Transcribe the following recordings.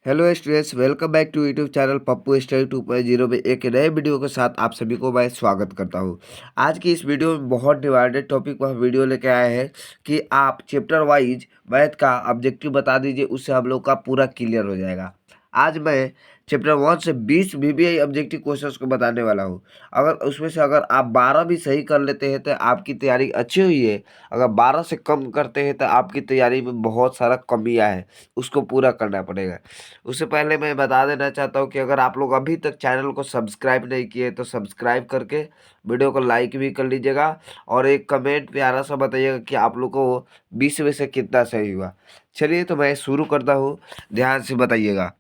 Hello students, welcome back to YouTube channel Pappu study 2.0 में एक नए वीडियो के साथ आप सभी को मैं स्वागत करता हूं। आज की इस वीडियो में बहुत डिमांडेड टॉपिक पर वीडियो लेके आए हैं कि आप चैप्टर वाइज मैथ का ऑब्जेक्टिव बता दीजिए, उससे हम लोग का पूरा क्लियर हो जाएगा। आज मैं चैप्टर 1 से 20 वीबीआई ऑब्जेक्टिव क्वेश्चंस को बताने वाला हूं। अगर उसमें से अगर आप 12 भी सही कर लेते हैं तो आपकी तैयारी अच्छी हुई है। अगर 12 से कम करते हैं तो आपकी तैयारी में बहुत सारा कमियां है, उसको पूरा करना पड़ेगा। उससे पहले मैं बता देना चाहता हूँ कि अगर आप लोग अभी तक चैनल को सब्सक्राइब नहीं किए तो सब्सक्राइब करके वीडियो को लाइक भी कर लीजिएगा और एक कमेंट प्यारा सा बताइएगा कि आप लोग को 20 में से कितना सही हुआ। चलिए तो मैं शुरू करता हूँ, ध्यान से बताइएगा,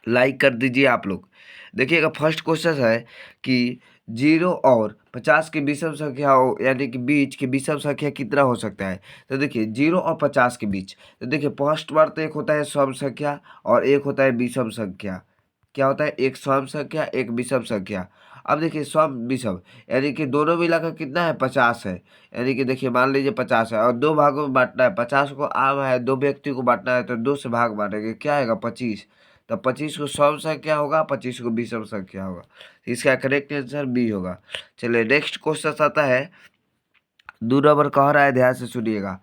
लाइक कर दीजिए आप लोग। देखिएगा, फर्स्ट क्वेश्चन है कि 0 और 50 की विषम संख्या हो, यानी कि बीच की विषम संख्या कितना हो सकता है। तो देखिए 0 और 50 के बीच, तो देखिए फर्स्ट बार तो एक होता है सम संख्या और एक होता है विषम संख्या। क्या होता है? एक सम संख्या, एक विषम संख्या। अब देखिए सम विषम यानी कि दोनों मिलाकर कितना है? 50 है। यानी कि देखिए मान लीजिए 50 है और दो भागों में बांटना है। 50 को आम है, दो व्यक्ति को बांटना है तो दो से भाग बांटेंगे, क्या आएगा? 25। तो 25 को सम संख्या होगा, 25 को विषम संख्या होगा। इसका करेक्ट आंसर बी होगा। चलिए नेक्स्ट क्वेश्चन आता है। 2 नंबर कह रहा है, ध्यान से सुनिएगा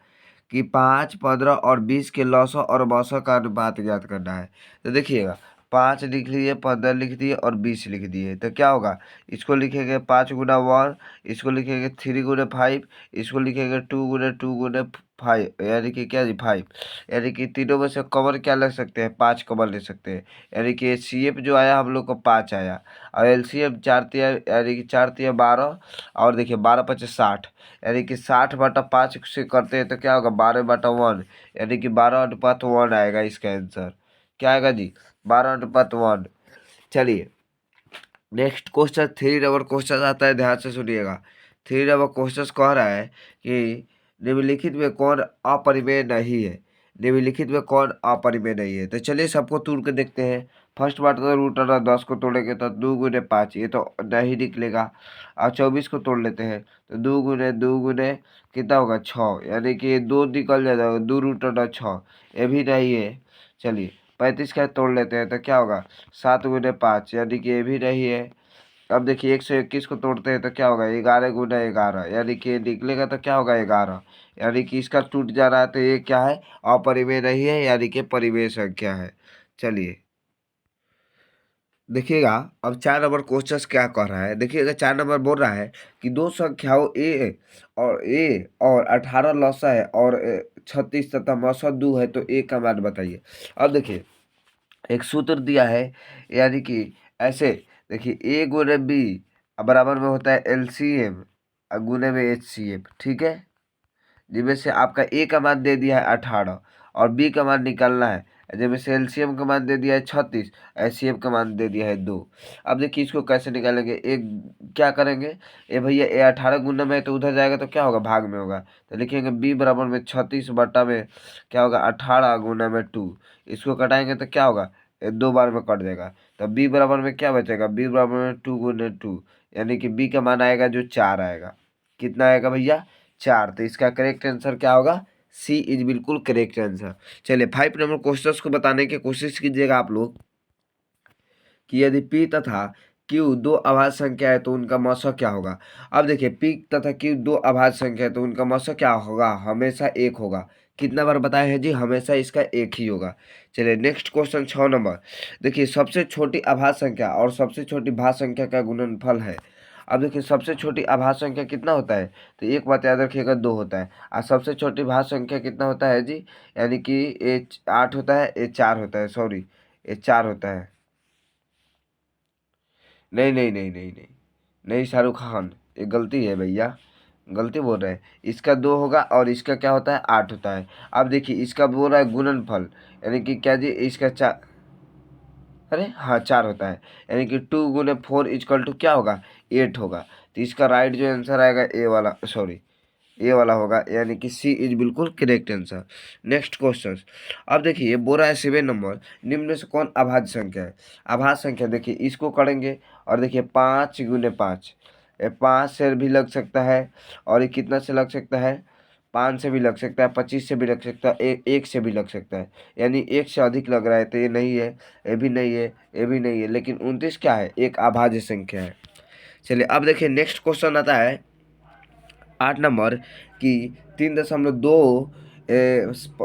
कि 5, 15 और 20 के लौसों और मौसों का अनुपात ज्ञात करना है। तो देखिएगा 5 लिख लिए, 15 लिख दिए और 20 लिख दिए, तो क्या होगा? इसको लिखेंगे 5 गुना 1, इसको लिखेंगे 3 गुना 5, इसको लिखेंगे 2 गुना 2 गुना 5, यानी कि क्या जी? 5। यानी कि तीनों में से कॉमन क्या ले सकते हैं? 5 कॉमन ले सकते हैं। यानी कि एचसीएफ जो आया हम लोग को 5 आया और एलसीएम 4 तिया, यानी कि 4 तिया 12 और देखिए 12 × 5 = 60। यानी कि 60/5 से करते हैं तो क्या होगा? 12/1, यानी कि 12:1 आएगा इसका आंसर। क्या आएगा जी? 12:1। चलिए नेक्स्ट क्वेश्चन 3 नंबर क्वेश्चन आता है, ध्यान से सुनिएगा। 3 नंबर क्वेश्चन कह रहा है कि निम्नलिखित में कौन अपरिमेय नहीं है। निम्नलिखित में कौन अपरिमेय नहीं है, तो चलिए सबको तोड़ के देखते हैं। फर्स्ट बार तो रूट अंडर 10 को तोड़ेंगे तो 2 गुने 5, ये तो नहीं निकलेगा। और 24 को तोड़ लेते हैं तो 2 गुने 2 गुने कितना होगा? 6, यानी कि 2 निकल जाएगा, 2√6, ये भी नहीं है। चलिए 35 का तोड़ लेते हैं तो क्या होगा? 7 गुने 5, यानी कि ये भी नहीं है। अब देखिए 121 को तोड़ते हैं तो क्या होगा? 11 गुना 11, यानी कि ये निकलेगा तो क्या होगा? 11। यानी कि इसका टूट जा रहा है तो ये क्या है? अपरिमेय नहीं है, यानी कि परिमेय संख्या है। चलिए देखिएगा, अब 4 नंबर क्वेश्चन क्या कह रहा है। देखिएगा 4 नंबर बोल रहा है कि दो संख्याओं ए और 18 लौसा है और 36 तथा मौसा 2 है, तो ए का मान बताइए। अब देखिए एक सूत्र दिया है, यानी कि ऐसे देखिए ए गुने बी बराबर में होता है एलसीएम गुने में एचसीएफ, ठीक है। जिसमें से आपका ए का मान दे दिया है 18 और बी का मान निकालना है, जिसमें से एलसीएम का मान दे दिया है 36, एचसीएफ का मान दे दिया है 2। अब देखिए इसको कैसे निकालेंगे? एक क्या करेंगे, ए भैया ए 18 गुना में है तो उधर जाएगा तो क्या होगा? भाग में होगा, तो लिखेंगे बी बराबर में 36 बटा में क्या होगा? 18 गुना 2। इसको कटाएंगे तो क्या होगा? 2 बार में कट जाएगा, तो बी बराबर में क्या बचेगा? बी बराबर में 2 गुने 2, यानी कि बी का मान आएगा जो 4 आएगा। कितना आएगा भैया? 4। तो इसका करेक्ट आंसर क्या होगा? सी इज बिल्कुल करेक्ट आंसर। चलिए 5 नंबर क्वेश्चन को बताने की कोशिश कीजिएगा आप लोग कि यदि पी तथा क्यू दो अभाज्य संख्या है तो उनका मौसा क्या होगा। अब देखिए पी तथा क्यू दो अभाज्य संख्या है तो उनका मौसा क्या होगा? हमेशा एक होगा। कितना बार बताया है जी? हमेशा इसका एक ही होगा। चलिए नेक्स्ट क्वेश्चन 6 नंबर। देखिए सबसे छोटी अभाज्य संख्या और सबसे छोटी भाज्य संख्या का गुणनफल है। अब देखिए सबसे छोटी अभाज्य संख्या कितना होता है? तो एक बात याद रखिएगा, 2 होता है। और सबसे छोटी भाज्य संख्या कितना होता है जी? यानी कि ये 8 होता है, ये 4 होता है, सॉरी ये 4 होता है। नहीं नहीं नहीं नहीं नहीं नहीं शाहरुख खान, ये गलती है भैया, गलती बोल रहे हैं। इसका 2 होगा और इसका क्या होता है? 8 होता है। अब देखिए इसका बोल रहा है गुणनफल, यानी कि क्या जी? इसका 4, अरे हाँ 4 होता है, यानी कि 2 गुने 4 क्या होगा? 8 होगा। तो इसका राइट जो आंसर आएगा ए वाला, सॉरी ये वाला होगा, यानी कि सी इज बिल्कुल करेक्ट आंसर। Next question. अब देखिए बोल रहा है 7 नंबर, निम्न में से कौन अभाज्य संख्या है। अभाज्य संख्या देखिए इसको करेंगे और देखिए 5 गुने 5, ये 5 से भी लग सकता है और ये कितना से लग सकता है? 5 से भी लग सकता है, 25 से भी लग सकता है, एक से भी लग सकता है। यानी एक से अधिक लग रहा है, तो ये नहीं है, ये भी नहीं है, ये भी नहीं है, लेकिन 29 क्या है, एक अभाज्य संख्या है। चलिए अब देखिए नेक्स्ट क्वेश्चन आता है 8 नंबर की 3.2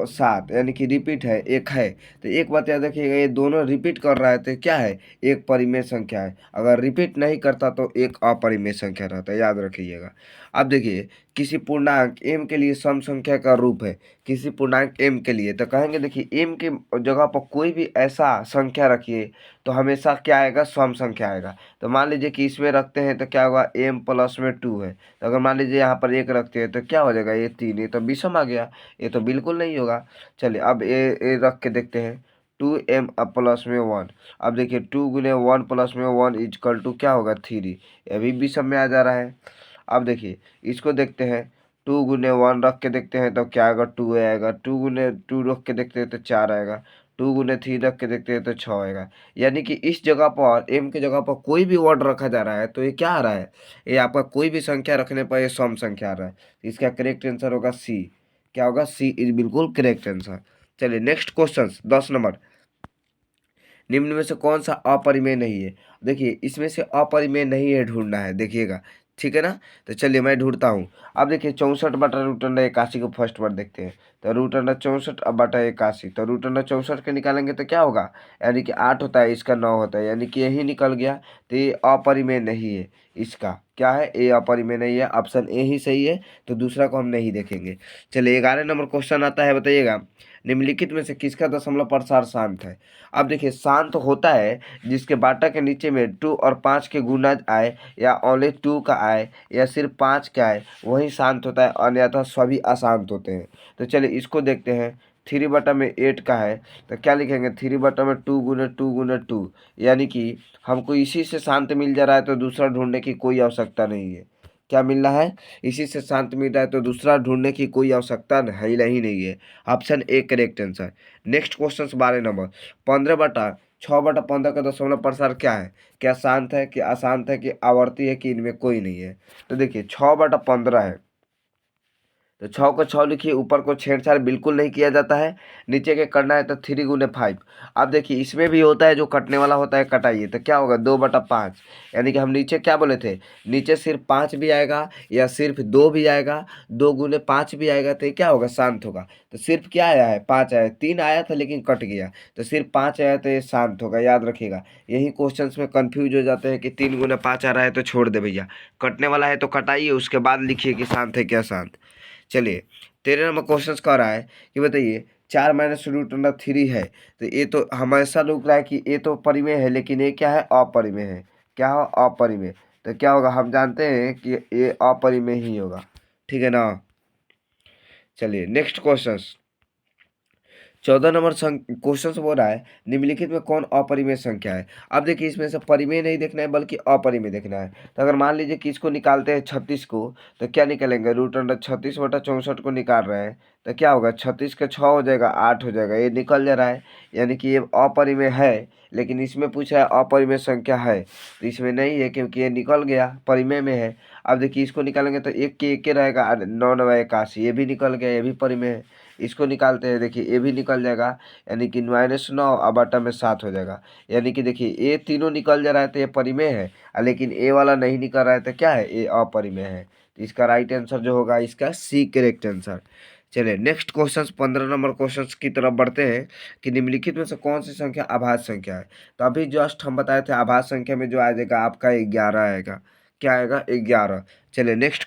7 यानी कि रिपीट है, एक है। तो एक बात याद रखिएगा, ये दोनों रिपीट कर रहा है तो क्या है, एक परिमेय संख्या है। अगर रिपीट नहीं करता तो एक अपरिमेय संख्या रहता है, याद रखिएगा। अब देखिए किसी पूर्णांक m के लिए सम संख्या का रूप है, किसी पूर्णांक m के लिए, तो कहेंगे देखिए m के जगह पर कोई भी ऐसा संख्या रखिए तो हमेशा क्या आएगा, सम संख्या आएगा। तो मान लीजिए कि इसमें रखते हैं तो क्या होगा, m प्लस में 2 है, तो अगर मान लीजिए यहाँ पर 1 रखते हैं तो क्या हो जाएगा, ये 3, ये तो विषम आ गया, ये तो बिल्कुल नहीं होगा। चलिए अब ये रख के देखते हैं, 2m प्लस में 1। अब देखिए 2 गुने 1 प्लस में 1 इजकल टू क्या होगा, 3। ये भी विषम में आ जा रहा है। अब देखिए इसको देखते हैं, 2 गुने 1 रख के देखते हैं तो क्या आएगा, 2 आएगा। 2 गुने 2 रख के देखते हैं तो 4 आएगा। 2 गुने 3 रख के देखते हैं तो 6 आएगा। यानी कि इस जगह पर m के जगह पर कोई भी वर्ड रखा जा रहा है तो ये क्या आ रहा है, ये आपका कोई भी संख्या रखने पर ये सम संख्या आ रहा है। इसका करेक्ट आंसर होगा सी। क्या होगा, सी इज बिल्कुल करेक्ट आंसर। चलिए नेक्स्ट क्वेश्चन 10 नंबर, निम्न में से कौन सा अपरिमेय नहीं है। देखिए इसमें से अपरिमेय नहीं है ढूंढना है, देखिएगा, ठीक है ना। तो चलिए मैं ढूंढता हूँ। अब देखिए 64/√81 को फर्स्ट बार देखते हैं, तो √64/81, तो √64 के निकालेंगे तो क्या होगा, यानी कि 8 होता है, इसका 9 होता है, यानी कि यही निकल गया। तो ये अपरिमेय नहीं है, इसका क्या है, ये अपरिमेय नहीं है, ऑप्शन ए ही सही है। तो दूसरा को हम नहीं देखेंगे। चलिए 11 नंबर क्वेश्चन आता है, बताइएगा निम्नलिखित में से किसका दशमलव प्रसार शांत है। अब देखिए शांत होता है जिसके बाटा के नीचे में 2 और 5 के गुना आए, या ओनली 2 का आए, या सिर्फ 5 का आए, वही शांत होता है, अन्यथा सभी अशांत होते हैं। तो चलिए इसको देखते हैं, 3/8 का है, तो क्या लिखेंगे, 3/2 गुने 2 गुने 2, यानी कि हमको इसी से शांत मिल जा रहा है, तो दूसरा ढूंढने की कोई आवश्यकता नहीं है। क्या मिल रहा है, इसी से शांत मिल रहा है, तो दूसरा ढूंढने की कोई आवश्यकता है ही नहीं है। Option A correct answer. Next question 12 number, 15/6/15 का दशमलव प्रसार क्या है, क्या शांत है, कि अशांत है, कि आवर्ती है, कि इनमें कोई नहीं है। तो देखिए 6/15 है, तो 6 को 6 लिखिए, ऊपर को छेड़छाड़ बिल्कुल नहीं किया जाता है, नीचे के करना है तो 3 गुने 5। अब देखिए इसमें भी होता है, जो कटने वाला होता है कटाइए, तो क्या होगा, 2/5, यानी कि हम नीचे क्या बोले थे, नीचे सिर्फ 5 भी आएगा या सिर्फ 2 भी आएगा, 2 गुने 5 भी आएगा, तो ये क्या होगा, शांत होगा। तो सिर्फ क्या आया है, 5 आया, 3 आया था लेकिन कट गया, तो सिर्फ 5 आया तो ये शांत होगा, याद रखिएगा। यही क्वेश्चन में कन्फ्यूज हो जाते हैं कि 3 गुने 5 आ रहा है तो छोड़ दे भैया, कटने वाला है तो कटाइए, उसके बाद लिखिए कि शांत है क्या शांत। चलिए 13 नंबर क्वेश्चन कह रहा है कि बताइए 4 माइनस √3 है, तो ये तो हमेशा लग रहा है कि ये तो परिमेय है, लेकिन ये क्या है, अपरिमेय है। क्या हो, अपरिमेय। तो क्या होगा, हम जानते हैं कि ये अपरिमेय ही होगा, ठीक है ना। चलिए नेक्स्ट क्वेश्चन 14 नंबर क्वेश्चन बोल रहा है निम्नलिखित में कौन अपरिमेय संख्या है। अब देखिए इसमें से परिमेय नहीं देखना है बल्कि अपरिमेय देखना है। तो अगर मान लीजिए कि इसको निकालते हैं 36 को, तो क्या निकलेंगे, √36/64 को निकाल रहे हैं, तो क्या होगा, 36 का 6 हो जाएगा, 8 हो जाएगा, ये निकल जा रहा है, यानी कि ये अपरिमेय है। लेकिन इसमें पूछा है अपरिमेय संख्या है, तो इसमें नहीं है क्योंकि ये निकल गया, परिमेय में है। अब देखिए इसको निकालेंगे तो एक के एक रहेगा, 9×9 = 81, ये भी निकल गया, ये भी परिमेय है। इसको निकालते हैं, देखिए ये भी निकल जाएगा, यानी कि -9 और बटा में 7 हो जाएगा। यानी कि देखिए ये तीनों निकल जा रहा है तो ये परिमेय है, लेकिन ए वाला नहीं निकल रहा है तो क्या है, ये अपरिमेय है। तो इसका राइट आंसर जो होगा, इसका सी करेक्ट आंसर। चलिए नेक्स्ट क्वेश्चन 15 नंबर क्वेश्चन की तरफ बढ़ते हैं कि निम्नलिखित में से कौन सी संख्या अभाज्य संख्या है। तो अभी जस्ट हम बताए थे अभाज्य संख्या में जो आ जाएगा आपका 11 आएगा। क्या आएगा, 11। चलिए नेक्स्ट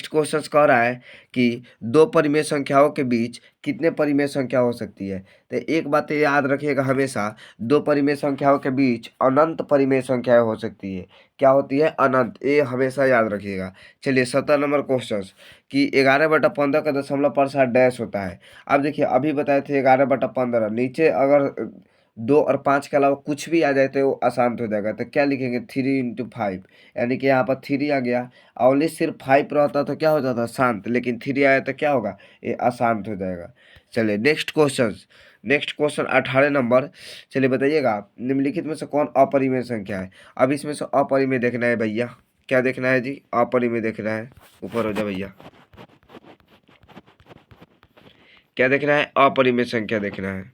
क्वेश्चन कह रहा है कि दो परिमेय संख्याओं के बीच कितने परिमेय संख्या हो सकती है। तो एक बात याद रखिएगा, हमेशा दो परिमेय संख्याओं के बीच अनंत परिमेय संख्याएं हो सकती है। क्या होती है, अनंत, ये हमेशा याद रखिएगा। चलिए 17 नंबर क्वेश्चन कि 11/15 का दशमलव प्रसार डैश होता है। अब देखिए अभी बताए थे 11/15, नीचे अगर 2 और 5 के अलावा कुछ भी आ जाए तो वो अशांत हो जाएगा। तो क्या लिखेंगे, 3×5, यानी कि यहाँ पर 3 आ गया। ओनली सिर्फ 5 रहता तो क्या हो जाता, शांत, लेकिन 3 आया तो क्या होगा, ये अशांत हो जाएगा। चलिए नेक्स्ट क्वेश्चन 18 नंबर। चलिए बताइएगा निम्नलिखित में से कौन अपरिमेय संख्या है। अब इसमें से अपरिमेय देखना है भैया, क्या देखना है जी? अपरिमेय देखना है। ऊपर हो जा भैया। क्या देखना है? अपरिमेय संख्या देखना है।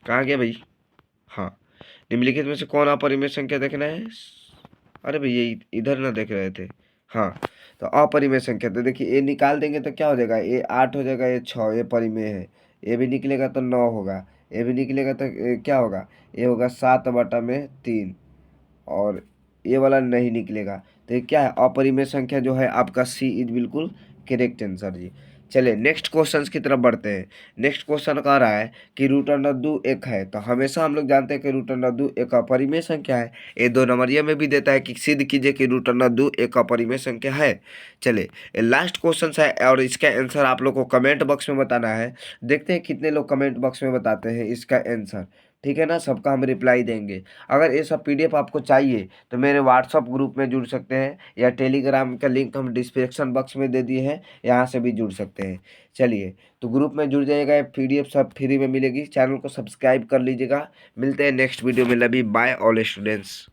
कहाँ गया भाई? हाँ, निम्नलिखित में से कौन अपरिमेय संख्या देखना है? अरे भैया इधर ना देख रहे थे। हाँ, तो अपरिमेय संख्या, तो देखिए ये निकाल देंगे तो क्या हो जाएगा? ये 8 हो जाएगा, ये 6, ये परिमेय है। ये भी निकलेगा तो 9 होगा। ये भी निकलेगा तो क्या होगा? ये होगा 7/3। और ये वाला नहीं निकलेगा। तो ये क्या है? अपरिमेय संख्या जो है आपका सी इज बिल्कुल करेक्ट आंसर जी। चलिए नेक्स्ट क्वेश्चन की तरफ बढ़ते हैं। नेक्स्ट क्वेश्चन कह रहा है कि √2 एक है। तो हमेशा हम लोग जानते हैं कि √2 एक अपरिमेय संख्या है। ये 2 नंबरिया में भी देता है कि सिद्ध कीजिए कि √2 एक अपरिमेय संख्या है। चलिए लास्ट क्वेश्चन है और इसका आंसर आप लोग को कमेंट बॉक्स में बताना है। देखते हैं कितने लोग कमेंट बॉक्स में बताते हैं इसका आंसर। ठीक है ना, सबका हम रिप्लाई देंगे। अगर ये सब पीडीएफ आपको चाहिए तो मेरे व्हाट्सअप ग्रुप में जुड़ सकते हैं, या टेलीग्राम का लिंक हम डिस्क्रिप्शन बॉक्स में दे दिए हैं, यहाँ से भी जुड़ सकते हैं। चलिए तो ग्रुप में जुड़ जाइएगा, पीडीएफ सब फ्री में मिलेगी। चैनल को सब्सक्राइब कर लीजिएगा। मिलते हैं नेक्स्ट वीडियो में। लवी बाय ऑल स्टूडेंट्स।